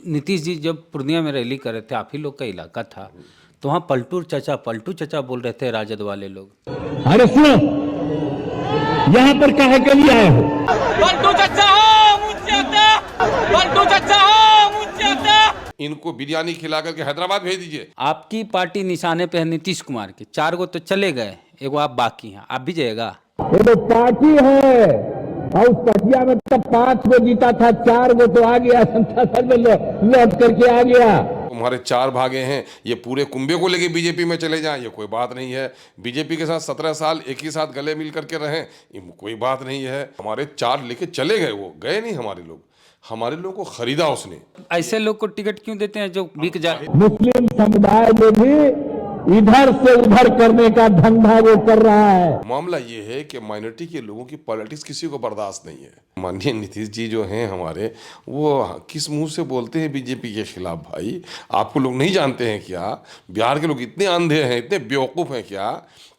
नीतीश जी जब पूर्णिया में रैली कर रहे थे, आप ही लोग का इलाका था, तो वहाँ पलटू चचा बोल रहे थे राजद वाले लोग। अरे सुनो, यहाँ पर काहे के लिए आए हो? पलटू चचा हो मुझसे आता, पलटू चचा हो मुझसे आता। इनको बिरयानी खिला करके हैदराबाद भेज दीजिए। आपकी पार्टी निशाने पे है नीतीश कुमार के, 4 गो तो चले गए, एगो आप बाकी हैं, आप भी जाएगा? ये तो पार्टी है और उस पटिया में तब 5 गो जीता था, 4 गो तो आ गया, संसद में लौट करके आ गया। तुम्हारे 4 भागे हैं, ये पूरे कुंबे को लेके बीजेपी में चले जाएं, ये कोई बात नहीं है। बीजेपी के साथ 17 साल एक ही साथ गले मिल करके रहें, ये कोई बात नहीं है। हमारे 4 लेके चले गए, वो गए नहीं हमारे लोग, हमारे लोगों को खरीदा उसने। ऐसे लोग को टिकट क्यों देते हैं जो बिक जाए? मुस्लिम समुदाय में भी इधर से उधर करने का धंधा वो कर रहा है। मामला ये है कि माइनॉरिटी के लोगों की पॉलिटिक्स किसी को बर्दाश्त नहीं है। माननीय नीतीश जी जो हैं हमारे, वो किस मुंह से बोलते हैं बीजेपी के खिलाफ? भाई आपको लोग नहीं जानते हैं क्या? बिहार के लोग इतने अंधे हैं, इतने बेवकूफ़ हैं क्या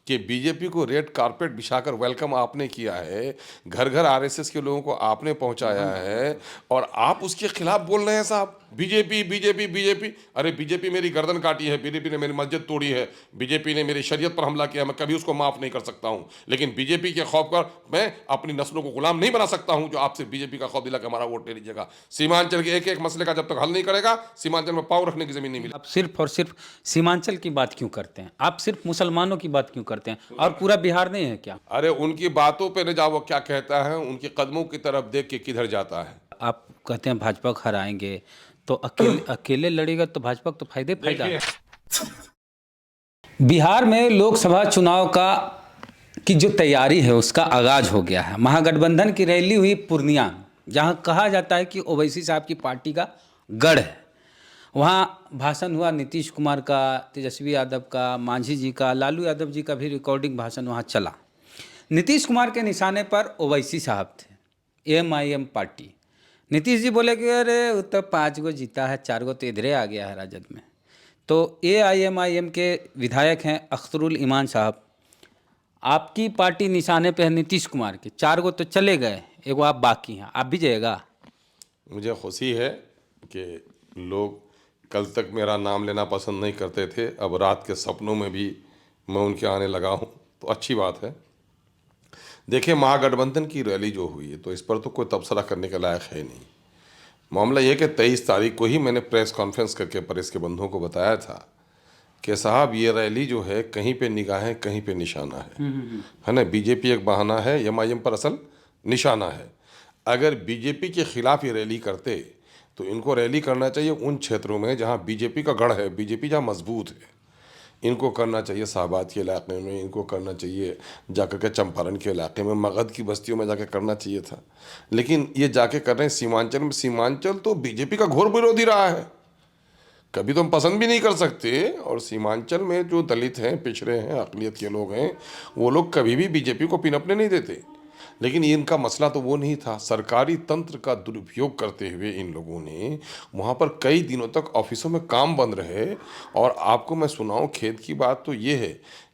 कि बीजेपी को रेड कारपेट बिछाकर वेलकम आपने किया है, घर घर आरएसएस के लोगों को आपने पहुंचाया है, और आप उसके खिलाफ बोल रहे हैं साहब? BJP BJP BJP. अरे बीजेपी मेरी गर्दन काटी है, बीजेपी ने मेरी मस्जिद तोड़ी है, बीजेपी ने मेरी शरीयत पर हमला किया, मैं कभी उसको माफ़ नहीं कर सकता हूं। लेकिन बीजेपी के खौफ कर मैं अपनी नस्लों को गुलाम नहीं बना सकता हूं, जो आपसे बीजेपी का खौफ दिला के हमारा वोट ले लीजिएगा। सीमांचल के एक एक मसले का जब तक हल नहीं करेगा, सीमांचल में पाँव रखने की जमीन नहीं मिलेगी। आप सिर्फ और सिर्फ सीमांचल की बात क्यों करते हैं? आप सिर्फ मुसलमानों की बात क्यों करते हैं और पूरा बिहार नहीं है क्या? अरे उनकी बातों पे न जाओ, वो क्या कहता है, उनके कदमों की तरफ देख के किधर जाता है। आप कहते हैं भाजपा को हराएंगे, तो अकेले लड़ेगा तो भाजपा को तो फायदा है। बिहार में लोकसभा चुनाव की जो तैयारी है उसका आगाज हो गया है। महागठबंधन की रैली हुई पूर्णिया, जहां कहा जाता है कि ओवैसी साहब की पार्टी का गढ़ है। वहाँ भाषण हुआ नीतीश कुमार का, तेजस्वी यादव का, मांझी जी का, लालू यादव जी का भी रिकॉर्डिंग भाषण वहाँ चला। नीतीश कुमार के निशाने पर ओवैसी साहब थे, एएमआईएम पार्टी। नीतीश जी बोले कि अरे वो तो 5 गो जीता है, 4 गो तो इधरे आ गया है राजद में। तो एआईएमआईएम के विधायक हैं अख्तरुल ईमान साहब, आपकी पार्टी निशाने पे है नीतीश कुमार के, 4 गो तो चले गए, एगो आप बाकी हैं, आप भी जाएगा? मुझे खुशी है कि लोग कल तक मेरा नाम लेना पसंद नहीं करते थे, अब रात के सपनों में भी मैं उनके आने लगा हूँ, तो अच्छी बात है। देखिए, महागठबंधन की रैली जो हुई है, तो इस पर तो कोई तबसरा करने के लायक है नहीं। मामला ये कि 23 तारीख को ही मैंने प्रेस कॉन्फ्रेंस करके प्रेस के बंधुओं को बताया था कि साहब ये रैली जो है, कहीं पे निगाहें कहीं पे निशाना है ना। बीजेपी एक बहाना है, एमआईएम पर असल निशाना है। अगर बीजेपी के खिलाफ ये रैली करते तो इनको रैली करना चाहिए उन क्षेत्रों में जहाँ बीजेपी का गढ़ है, बीजेपी जहाँ मजबूत है। इनको करना चाहिए शाहबाद के इलाके में, इनको करना चाहिए जाकर के चंपारण के इलाके में, मगध की बस्तियों में जाकर करना चाहिए था। लेकिन ये जाके कर रहे हैं सीमांचल में। सीमांचल तो बीजेपी का घोर विरोधी रहा है, कभी तो हम पसंद भी नहीं कर सकते। और सीमांचल में जो दलित हैं, पिछड़े हैं, अक़लियत के लोग हैं, वो लोग कभी भी बीजेपी को पिनपने नहीं देते। लेकिन इनका मसला तो वो नहीं था। सरकारी तंत्र का दुरुपयोग करते हुए इन लोगों ने वहाँ पर कई दिनों तक ऑफिसों में काम बंद रहे। और आपको मैं सुनाऊं, खेद की बात तो ये है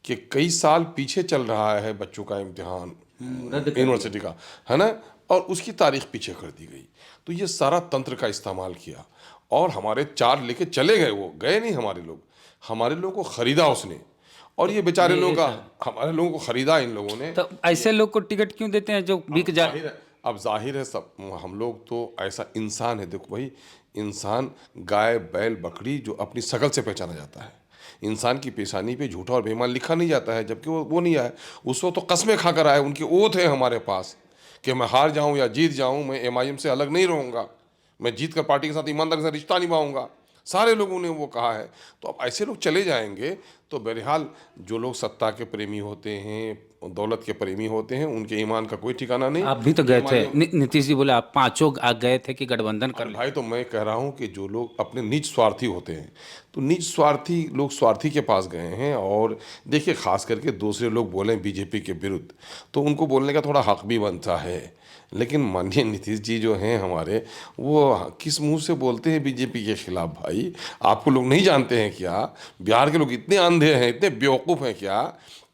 कि कई साल पीछे चल रहा है बच्चों का इम्तिहान यूनिवर्सिटी का, है ना, और उसकी तारीख पीछे कर दी गई। तो ये सारा तंत्र का इस्तेमाल किया और हमारे 4 लेके चले गए। वो गए नहीं हमारे लोग, हमारे लोगों को ख़रीदा उसने। और ये बेचारे लोगों का, हमारे लोगों को ख़रीदा इन लोगों ने। तो ऐसे लोग को टिकट क्यों देते हैं जो बिक जाए? अब जाहिर है सब हम लोग तो ऐसा इंसान है। देखो भाई, इंसान गाय बैल बकरी जो अपनी शकल से पहचाना जाता है। इंसान की पेशानी पे झूठा और बेईमान लिखा नहीं जाता है, जबकि वो नहीं आए। उस वक्त तो कस्में खाकर आए, उनकी ओथ है हमारे पास कि मैं हार जाऊं या जीत जाऊं, मैं एमआईएम से अलग नहीं रहूँगा, मैं जीत कर पार्टी के साथ ईमानदारी से रिश्ता निभाऊंगा। सारे लोगों ने वो कहा है। तो अब ऐसे लोग चले जाएंगे तो बहरहाल जो लोग सत्ता के प्रेमी होते हैं, दौलत के प्रेमी होते हैं, उनके ईमान का कोई ठिकाना नहीं। आप भी तो गए थे, नीतीश जी बोले आप 5 आ गए थे कि गठबंधन कर। भाई तो मैं कह रहा हूँ कि जो लोग अपने निज स्वार्थी होते हैं, तो निज स्वार्थी लोग स्वार्थी के पास गए हैं। और देखिए, खास करके दूसरे लोग बोलें बीजेपी के विरुद्ध, तो उनको बोलने का थोड़ा हक भी बनता है। लेकिन माननीय नीतीश जी जो हैं हमारे, वो किस मुंह से बोलते हैं बीजेपी के खिलाफ? भाई आपको लोग नहीं जानते हैं क्या? बिहार के लोग इतने अंधे हैं, इतने बेवकूफ़ हैं क्या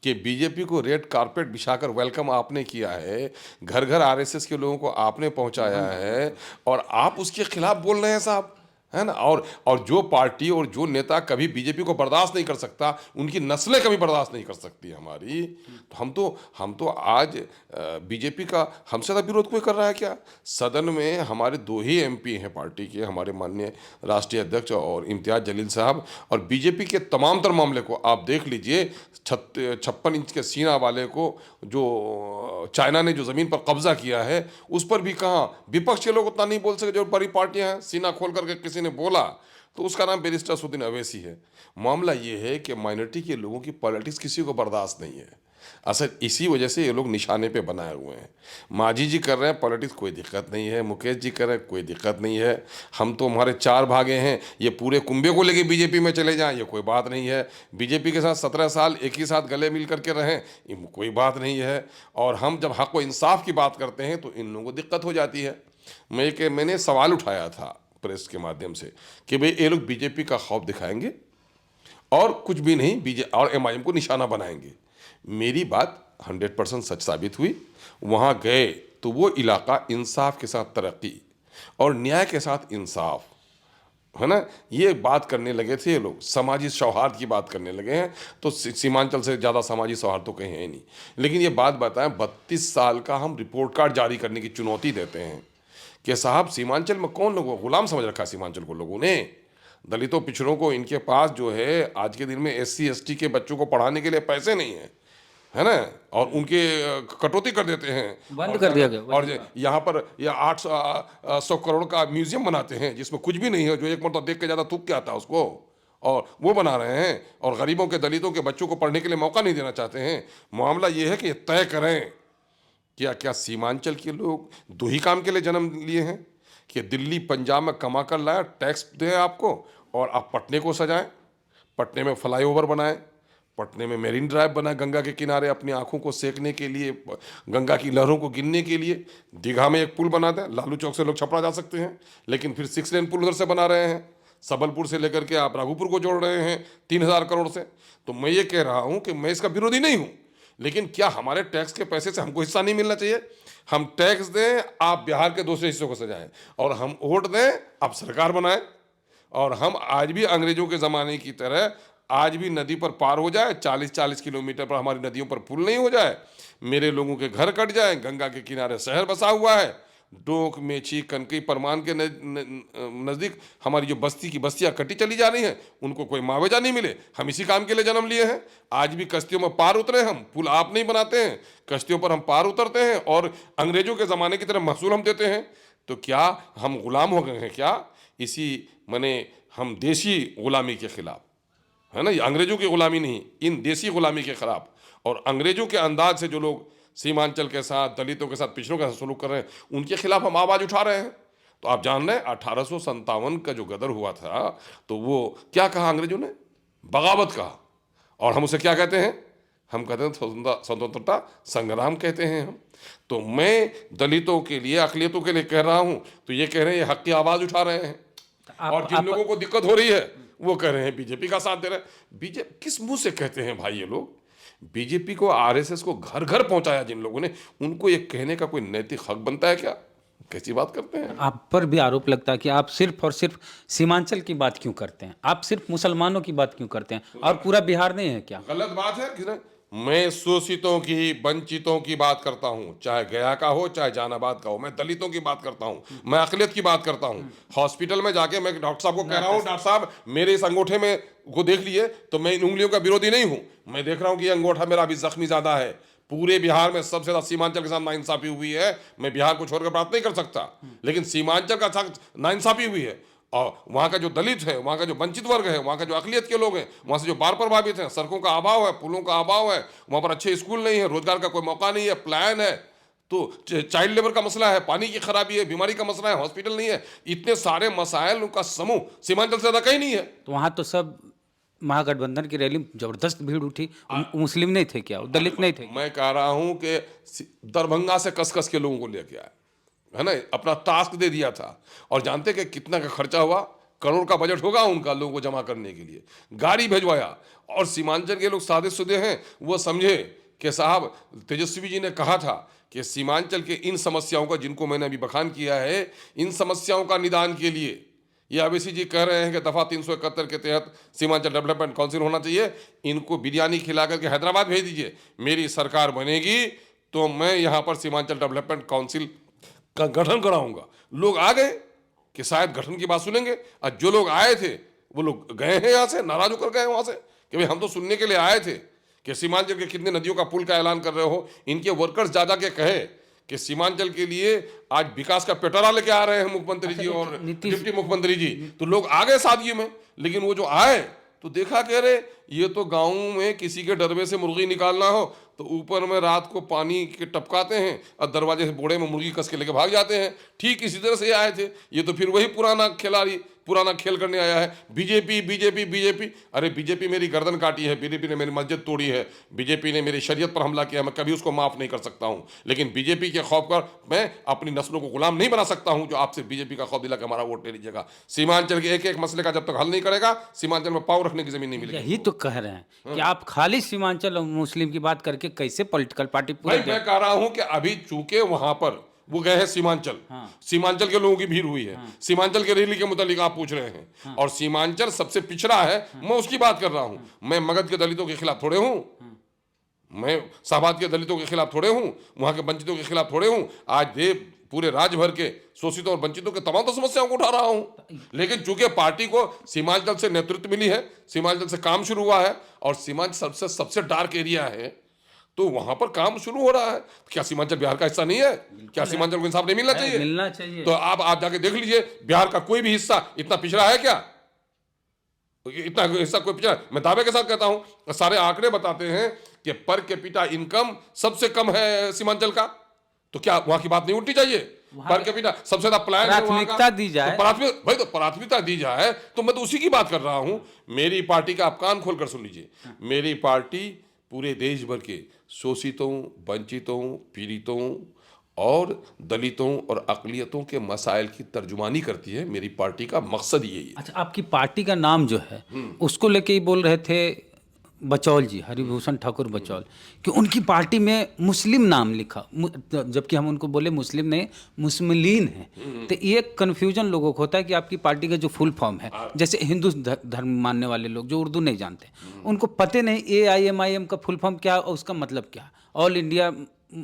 कि बीजेपी को रेड कारपेट बिछाकर वेलकम आपने किया है, घर घर आरएसएस के लोगों को आपने पहुंचाया है, और आप उसके खिलाफ बोल रहे हैं साहब? है ना। और जो पार्टी और जो नेता कभी बीजेपी को बर्दाश्त नहीं कर सकता, उनकी नस्लें कभी बर्दाश्त नहीं कर सकती हमारी, तो हम तो आज बीजेपी का हमसे ज़्यादा विरोध कोई कर रहा है क्या? सदन में हमारे 2 ही एमपी हैं पार्टी के, हमारे माननीय राष्ट्रीय अध्यक्ष और इम्तियाज़ जलील साहब, और बीजेपी के तमाम तर मामले को आप देख लीजिए। 56 इंच के सीना वाले को जो चाइना ने जो ज़मीन पर कब्जा किया है, उस पर भी कहाँ विपक्ष के लोग उतना नहीं बोल सके जो बड़ी पार्टियां हैं। सीना खोल करके किसी ने बोला तो उसका नाम बैरिस्टर असदुद्दीन अवैसी है। मामला ये है कि माइनॉरिटी के लोगों की पॉलिटिक्स किसी को बर्दाश्त नहीं है। असल इसी वजह से ये लोग निशाने पे बनाए हुए हैं। मांझी जी कर रहे हैं पॉलिटिक्स, कोई दिक्कत नहीं है। मुकेश जी कर रहे हैं, कोई दिक्कत नहीं है। हम तो हमारे 4 भागे हैं, ये पूरे कुंभे को लेके बीजेपी में चले जाएं, ये कोई बात नहीं है। बीजेपी के साथ 17 साल एक ही साथ गले मिल करके रहें, ये कोई बात नहीं है। और हम जब हक व इंसाफ की बात करते हैं तो इन लोगों को दिक्कत हो जाती है। मैंने सवाल उठाया था प्रेस के माध्यम से कि भाई ये लोग बीजेपी का खौफ दिखाएंगे और कुछ भी नहीं और एमआईएम को निशाना बनाएंगे। मेरी बात 100% सच साबित हुई। वहाँ गए तो वो इलाका इंसाफ के साथ तरक्की और न्याय के साथ इंसाफ, है ना, ये बात करने लगे थे ये लोग। सामाजिक सौहार्द की बात करने लगे हैं। तो सीमांचल से ज़्यादा सामाजिक सौहार्द तो कहीं है नहीं। लेकिन ये बात बताएं, 32 साल का हम रिपोर्ट कार्ड जारी करने की चुनौती देते हैं कि साहब सीमांचल में कौन लोगों को गुलाम समझ रखा है? सीमांचल को लोगों ने, दलितों पिछड़ों को, इनके पास जो है आज के दिन में SC ST के बच्चों को पढ़ाने के लिए पैसे नहीं है, है ना, और उनके कटौती कर देते हैं, बंद कर दिया गया। और यहाँ पर 800 करोड़ का म्यूजियम बनाते हैं जिसमें कुछ भी नहीं है, जो एक मरतबा देख के ज़्यादा थूक के आता है उसको, और वो बना रहे हैं। और गरीबों के, दलितों के बच्चों को पढ़ने के लिए मौका नहीं देना चाहते हैं। मामला ये है कि तय करें क्या सीमांचल के लोग 2 ही काम के लिए जन्म लिए हैं कि दिल्ली पंजाब में कमा कर लाया, टैक्स दें आपको, और आप पटने को सजाएं, पटने में फ्लाईओवर बनाएं, पटने में मेरीन ड्राइव बनाएं, गंगा के किनारे अपनी आंखों को सेकने के लिए, गंगा की लहरों को गिनने के लिए। दीघा में एक पुल बना दें, लालू चौक से लोग छपरा जा सकते हैं, लेकिन फिर 6 लेन पुल उधर से बना रहे हैं। सबलपुर से लेकर के आप राघोपुर को जोड़ रहे हैं 3000 करोड़ से। तो मैं ये कह रहा हूँ कि मैं इसका विरोधी नहीं हूँ, लेकिन क्या हमारे टैक्स के पैसे से हमको हिस्सा नहीं मिलना चाहिए? हम टैक्स दें, आप बिहार के दूसरे हिस्सों को सजाएं, और हम वोट दें, आप सरकार बनाएं, और हम आज भी अंग्रेजों के ज़माने की तरह आज भी नदी पर पार हो जाए, 40-40 किलोमीटर पर हमारी नदियों पर पुल नहीं हो जाए, मेरे लोगों के घर कट जाए, गंगा के किनारे शहर बसा हुआ है, डोंक, मेची, कनकई, परमान के नज़दीक हमारी जो बस्तियाँ कटी चली जा रही हैं, उनको कोई मुआवजा नहीं मिले। हम इसी काम के लिए जन्म लिए हैं। आज भी कश्तियों में पार उतरे हम, पुल आप नहीं बनाते हैं, कश्तियों पर हम पार उतरते हैं और अंग्रेजों के ज़माने की तरह महसूल हम देते हैं। तो क्या हम गुलाम हो गए हैं क्या? इसी मने हम देसी गुलामी के खिलाफ, है ना, ये अंग्रेजों की गुलामी नहीं, इन देसी गुलामी के खिलाफ। और अंग्रेजों के अंदाज से जो लोग सीमांचल के साथ, दलितों के साथ, पिछड़ों के साथ सलूक कर रहे हैं, उनके खिलाफ हम आवाज़ उठा रहे हैं। तो आप जान रहे हैं 1857 का जो गदर हुआ था, तो वो क्या कहा अंग्रेजों ने? बगावत कहा। और हम उसे क्या कहते हैं? हम कहते हैं स्वतंत्रता संग्राम कहते हैं हम। तो मैं दलितों के लिए, अक़लियतों के लिए कह रहा हूँ, तो ये कह रहे हैं ये हक की आवाज़ उठा रहे हैं। और जिन लोगों को दिक्कत हो रही है वो कह रहे हैं बीजेपी का साथ दे रहे हैं। बीजेपी किस मुंह से कहते हैं भाई ये लोग? बीजेपी को, आरएसएस को घर घर पहुंचाया जिन लोगों ने, उनको ये कहने का कोई नैतिक हक बनता है क्या? कैसी बात करते हैं? आप पर भी आरोप लगता है कि आप सिर्फ और सिर्फ सीमांचल की बात क्यों करते हैं? आप सिर्फ मुसलमानों की बात क्यों करते हैं और पूरा बिहार नहीं है क्या? गलत बात है कि मैं शोषितों की, वंचितों की बात करता हूँ, चाहे गया का हो चाहे जहानाबाद का हो। मैं दलितों की बात करता हूँ, मैं अक़लियत की बात करता हूँ। हॉस्पिटल में जाके मैं डॉक्टर साहब को कह रहा हूँ, डॉक्टर साहब मेरे इस अंगूठे में को देख लिए, तो मैं इन उंगलियों का विरोधी नहीं हूँ। मैं देख रहा हूँ कि ये अंगूठा मेरा अभी जख्मी ज़्यादा है। पूरे बिहार में सबसे ज़्यादा सीमांचल के साथ नाइंसाफ़ी हुई है। मैं बिहार को छोड़कर बात नहीं कर सकता, लेकिन सीमांचल का साथ नाइंसाफ़ी हुई है। और वहाँ का जो दलित है, वहाँ का जो वंचित वर्ग है, वहाँ का जो अक़लियत के लोग हैं, वहाँ से जो बाढ़ प्रभावित हैं, सड़कों का अभाव है, पुलों का अभाव है, वहाँ पर अच्छे स्कूल नहीं है, रोजगार का कोई मौका नहीं है, प्लान है, तो चाइल्ड लेबर का मसला है, पानी की खराबी है, बीमारी का मसला है, हॉस्पिटल नहीं है, इतने सारे मसाइल का समूह सीमांचल से ज़्यादा कहीं नहीं है। तो वहाँ तो सब महागठबंधन की रैली जबरदस्त भीड़ उठी। मुस्लिम नहीं थे क्या? दलित नहीं थे? मैं कह रहा हूँ कि दरभंगा से कस के लोगों को लेके आए, है ना, अपना टास्क दे दिया था। और जानते कि कितना का खर्चा हुआ? करोड़ का बजट होगा उनका लोगों को जमा करने के लिए। गाड़ी भेजवाया, और सीमांचल के लोग सादे सुदे हैं, वो समझे कि साहब तेजस्वी जी ने कहा था कि सीमांचल के इन समस्याओं का, जिनको मैंने अभी बखान किया है, इन समस्याओं का निदान के लिए ये ओवैसी जी कह रहे हैं कि दफ़ा 371 के तहत सीमांचल डेवलपमेंट काउंसिल होना चाहिए, इनको बिरयानी खिला करके हैदराबाद भेज दीजिए, मेरी सरकार बनेगी तो मैं यहाँ पर सीमांचल डेवलपमेंट काउंसिल का गठन कराऊंगा। लोग आ गए कि शायद गठन की बात सुनेंगे, और जो लोग आए थे वो लोग गए हैं यहाँ से, नाराज होकर गए वहाँ से कि भाई हम तो सुनने के लिए आए थे कि सीमांचल के कितने नदियों का पुल का ऐलान कर रहे हो। इनके वर्कर्स जा के कहे कि सीमांचल के लिए आज विकास का पेटरा लेके आ रहे हैं मुख्यमंत्री जी और डिप्टी मुख्यमंत्री जी, तो लोग आ गए शादी में। लेकिन वो जो आए तो देखा कह रहे ये तो गाँव में किसी के डरबे से मुर्गी निकालना हो तो ऊपर में रात को पानी के टपकाते हैं और दरवाजे से बोड़े में मुर्गी कस के लेके भाग जाते हैं। ठीक इसी तरह से आए थे, ये तो फिर वही पुराना खिलाड़ी पुराना खेल करने आया है। बीजेपी बीजेपी बीजेपी, अरे बीजेपी मेरी गर्दन काटी है, बीजेपी ने मेरी मस्जिद तोड़ी है, बीजेपी ने मेरी शरीयत पर हमला किया, मैं कभी उसको माफ़ नहीं कर सकता हूँ। लेकिन बीजेपी के खौफ पर मैं अपनी नस्लों को गुलाम नहीं बना सकता हूँ जो आपसे बीजेपी का खौफ दिला के हमारा वोट ले लीजिएगा। सीमांचल के एक एक मसले का जब तक हल नहीं करेगा, सीमांचल में पाँव रखने की जमीन नहीं मिलेगी। यही तो कह रहे हैं कि आप खाली सीमांचल और मुस्लिम की बात करके कैसे पॉलिटिकल पार्टी पूरे भाई मैं कह रहा हूं कि अभी चूंकि वहां पर वो गए हैं सीमांचल, सीमांचल के लोगों की भीड़ हुई है, सीमांचल के रैली के मुतालिक आप पूछ रहे हैं, और सीमांचल सबसे पिछड़ा है, मैं उसकी बात कर रहा हूं। मैं मगध के दलितों के खिलाफ थोड़े हूं, मैं शाहबाद के दलितों के खिलाफ थोड़े हूं, वहां के वंचितों के खिलाफ थोड़े हूं। आज देव पूरे राज्य भर के शोषितों और वंचितों के तमाम तो समस्याओं को उठा रहा हूं। लेकिन चूंकि पार्टी को सीमांचल से नेतृत्व मिली है, सीमांचल से काम शुरू हुआ है, और सीमांचल सबसे डार्क एरिया है, तो वहां पर काम शुरू हो रहा है। क्या सीमांचल बिहार का हिस्सा नहीं है? क्या सीमांचल को इंसाफ नहीं मिलना चाहिए? मिलना चाहिए। तो आप जाके देख लीजिए, बिहार का कोई भी हिस्सा इतना पिछड़ा है क्या? इतना हिस्सा कोई पिछड़ा? मैं दावे के साथ कहता हूं, सारे आंकड़े बताते हैं कि पर कैपिटा इनकम सबसे कम है सीमांचल का, तो क्या वहां की बात नहीं उठनी चाहिए? पर कैपिटा सबसे ज्यादा प्लान प्राथमिकता दी जाए, भाई तो प्राथमिकता दी जाए, तो मैं तो उसी की बात कर रहा हूं। मेरी पार्टी का आप कान खोलकर सुन लीजिए, मेरी पार्टी पूरे देश भर के शोषितों, वंचितों, पीड़ितों और दलितों और अक़लियतों के मसाइल की तर्जुमानी करती है। मेरी पार्टी का मकसद यही है। अच्छा, आपकी पार्टी का नाम जो है उसको लेके ही बोल रहे थे बचौल जी, हरिभूषण ठाकुर बचौल, कि उनकी पार्टी में मुस्लिम नाम लिखा, जबकि हम उनको बोले मुस्लिम नहीं मुस्लिमीन है। तो ये कंफ्यूजन लोगों को होता है कि आपकी पार्टी का जो फुल फॉर्म है, जैसे हिंदू धर्म मानने वाले लोग जो उर्दू नहीं जानते, उनको पते नहीं AIMIM का फुल फॉर्म क्या और उसका मतलब क्या, ऑल इंडिया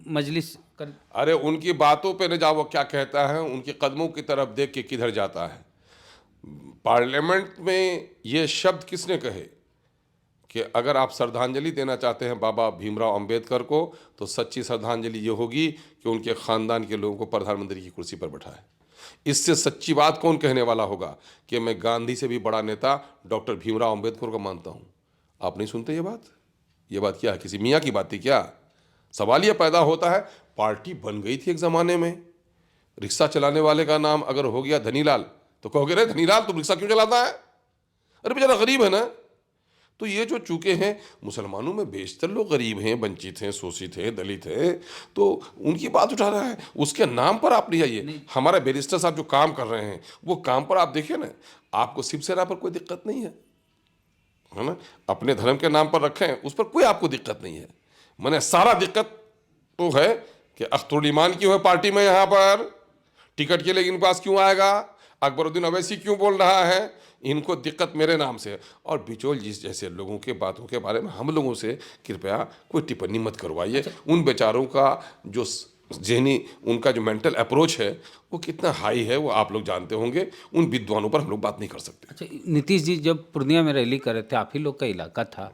मजलिस कर। अरे उनकी बातों पे न जाओ, वो क्या कहता है, उनके कदमों की तरफ देख के किधर जाता है। पार्लियामेंट में ये शब्द किसने कहे कि अगर आप श्रद्धांजलि देना चाहते हैं बाबा भीमराव अंबेडकर को, तो सच्ची श्रद्धांजलि ये होगी कि उनके ख़ानदान के लोगों को प्रधानमंत्री की कुर्सी पर बैठाएं। इससे सच्ची बात कौन कहने वाला होगा कि मैं गांधी से भी बड़ा नेता डॉक्टर भीमराव अंबेडकर को मानता हूँ? आप नहीं सुनते ये बात? ये बात क्या है? किसी मियाँ की बात थी क्या? सवाल ये पैदा होता है, पार्टी बन गई थी एक ज़माने में, रिक्शा चलाने वाले का नाम अगर हो गया धनीलाल, तो कहोगे रे धनीलाल तुम रिक्शा क्यों चलाता है? अरे बेचारा गरीब है ना। तो ये जो चूके हैं, मुसलमानों में बेशतर लोग गरीब हैं, वंचित हैं, शोषित हैं, दलित हैं, तो उनकी बात उठा रहा है, उसके नाम पर आप ले आइए। हमारे बैरिस्टर साहब जो काम कर रहे हैं वो काम पर आप देखिए ना, आपको शिवसेना पर कोई दिक्कत नहीं है ना, अपने धर्म के नाम पर रखें, उस पर कोई आपको दिक्कत नहीं है। मैंने सारा दिक्कत तो है कि अख्तरुल ईमान क्यों है पार्टी में, यहाँ पर टिकट के लिए इनके पास क्यों आएगा, अकबरुद्दीन अवैसी क्यों बोल रहा है, इनको दिक्कत मेरे नाम से है। और बिचौल जी जैसे लोगों के बातों के बारे में हम लोगों से कृपया कोई टिप्पणी मत करवाइए। उन बेचारों का जो ज़हनी, उनका जो मेंटल अप्रोच है वो कितना हाई है वो आप लोग जानते होंगे, उन विद्वानों पर हम लोग बात नहीं कर सकते। अच्छा, नीतीश जी जब पूर्णिया में रैली कर रहे थे, आप ही लोग का इलाका था,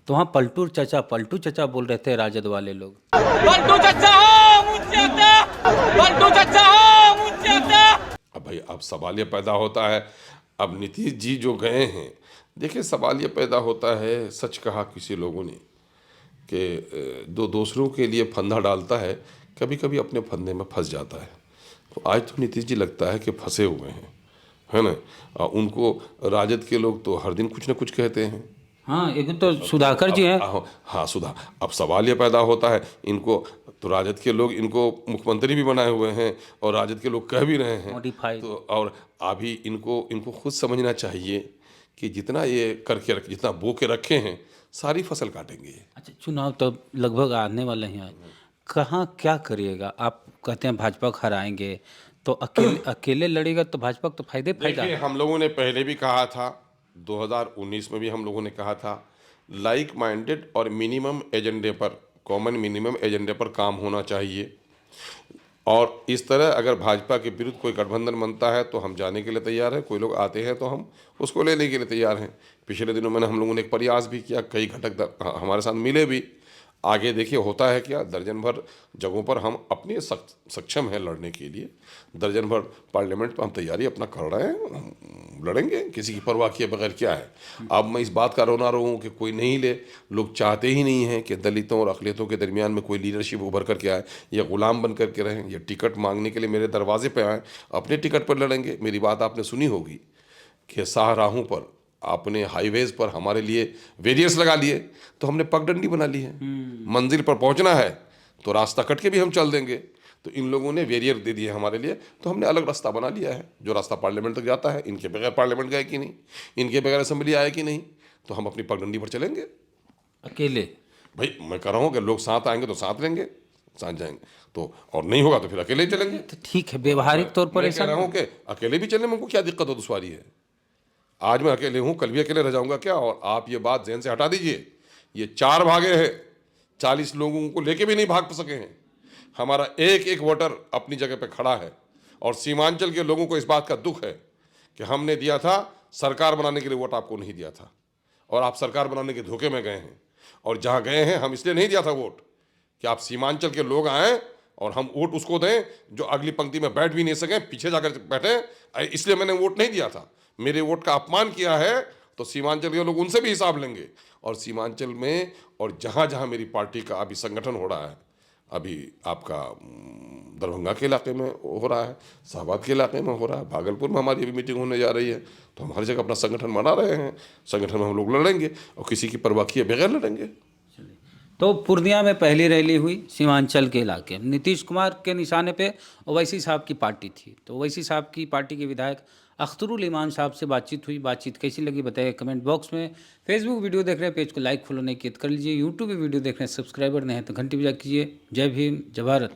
तो वहाँ पलटू चचा बोल रहे थे राजद वाले लोग। पलटू चचा हो मुझसे आता, पलटू चचा हो मुझसे आता। अब भाई अब सवाल ये पैदा होता है, अब नीतीश जी जो गए हैं, देखिए सवाल ये पैदा होता है, सच कहा किसी लोगों ने कि दो दूसरों के लिए फंदा डालता है, कभी कभी अपने फंदे में फंस जाता है। तो आज तो नीतीश जी लगता है कि फंसे हुए हैं, है ना। उनको राजद के लोग तो हर दिन कुछ ना कुछ कहते हैं। हाँ, एक तो सुधाकर जी हैं। हाँ सुधा। अब सवाल ये पैदा होता है, इनको तो राजद के लोग इनको मुख्यमंत्री भी बनाए हुए हैं और राजद के लोग कह भी रहे हैं तो, और अभी इनको खुद समझना चाहिए कि जितना ये करके जितना बो के रखे हैं सारी फसल काटेंगे। अच्छा, चुनाव तो लगभग आने वाले हैं, कहाँ क्या करिएगा? आप कहते हैं भाजपा को हराएंगे, तो अकेले लड़ेगा तो भाजपा को तो फायदा देखिए, हम लोगों ने पहले भी कहा था, 2019 में भी हम लोगों ने कहा था, लाइक माइंडेड और मिनिमम एजेंडे पर, कॉमन मिनिमम एजेंडे पर काम होना चाहिए। और इस तरह अगर भाजपा के विरुद्ध कोई गठबंधन बनता है तो हम जाने के लिए तैयार हैं, कोई लोग आते हैं तो हम उसको लेने के लिए तैयार हैं। पिछले दिनों में हम लोगों ने एक प्रयास भी किया, कई घटक हमारे साथ मिले भी। आगे देखिए होता है क्या, दर्जन भर जगहों पर हम अपने सक्षम हैं लड़ने के लिए। दर्जन भर पार्लियामेंट पर हम तैयारी अपना कर रहे हैं, हम लड़ेंगे, किसी की परवाह किए बगैर। क्या है, अब मैं इस बात का रोना रो हूँ कि कोई नहीं ले, लोग चाहते ही नहीं हैं कि दलितों और अक़लियतों के दरमियान में कोई लीडरशिप उभर करके आए, या गुलाम बन करके रहें, या टिकट मांगने के लिए मेरे दरवाजे पर आएँ। अपने टिकट पर लड़ेंगे। मेरी बात आपने सुनी होगी कि शाहराहों पर, आपने हाईवेज पर हमारे लिए वेरियर्स लगा लिए, तो हमने पगडंडी बना ली है। मंजिल पर पहुंचना है तो रास्ता कट के भी हम चल देंगे। तो इन लोगों ने वेरियर दे दिए हमारे लिए, तो हमने अलग रास्ता बना लिया है, जो रास्ता पार्लियामेंट तक जाता है। इनके बगैर पार्लियामेंट गए कि नहीं, इनके बगैर असेंबली आए कि नहीं, तो हम अपनी पगडंडी पर चलेंगे अकेले। भाई मैं कह रहा हूँ कि लोग साथ आएंगे तो साथ लेंगे, साथ जाएंगे, तो और नहीं होगा तो फिर अकेले ही चलेंगे। तो ठीक है, व्यवहारिक तौर पर मैं ऐसा कह रहा हूँ कि अकेले भी चलने में हमको क्या दिक्कत हो, दुश्वारी है। आज मैं अकेले हूँ, कल भी अकेले रह जाऊंगा क्या? और आप ये बात ज़हन से हटा दीजिए, ये 4 भागे हैं, 40 लोगों को लेके भी नहीं भाग सके हैं। हमारा एक एक वोटर अपनी जगह पे खड़ा है। और सीमांचल के लोगों को इस बात का दुख है कि हमने दिया था सरकार बनाने के लिए वोट, आपको नहीं दिया था, और आप सरकार बनाने के धोखे में गए हैं। और जहाँ गए हैं हम इसलिए नहीं दिया था वोट कि आप सीमांचल के लोग आएँ और हम वोट उसको दें जो अगली पंक्ति में बैठ भी नहीं सकें, पीछे जाकर बैठे, इसलिए मैंने वोट नहीं दिया था। मेरे वोट का अपमान किया है तो सीमांचल के लोग उनसे भी हिसाब लेंगे। और सीमांचल में और जहाँ जहाँ मेरी पार्टी का अभी संगठन हो रहा है, अभी आपका दरभंगा के इलाके में हो रहा है, शाहबाद के इलाके में हो रहा है, भागलपुर में हमारी अभी मीटिंग होने जा रही है, तो हम हर जगह अपना संगठन बना रहे हैं। संगठन में हम लोग लड़ेंगे और किसी की परवाह किए बगैर लड़ेंगे। तो पूर्णिया में पहली रैली हुई सीमांचल के इलाके में, नीतीश कुमार के निशाने पे ओवैसी साहब की पार्टी थी। तो ओवैसी साहब की पार्टी के विधायक अख्तरुल ईमान साहब से बातचीत हुई। बातचीत कैसी लगी बताइए कमेंट बॉक्स में। फेसबुक वीडियो देख रहे हैं, पेज को लाइक फॉलो नहीं किया तो कर लीजिए। यूट्यूब वीडियो देख रहे हैं, सब्सक्राइबर नहीं है तो घंटी बजा कीजिए। जय भीम, जय भारत।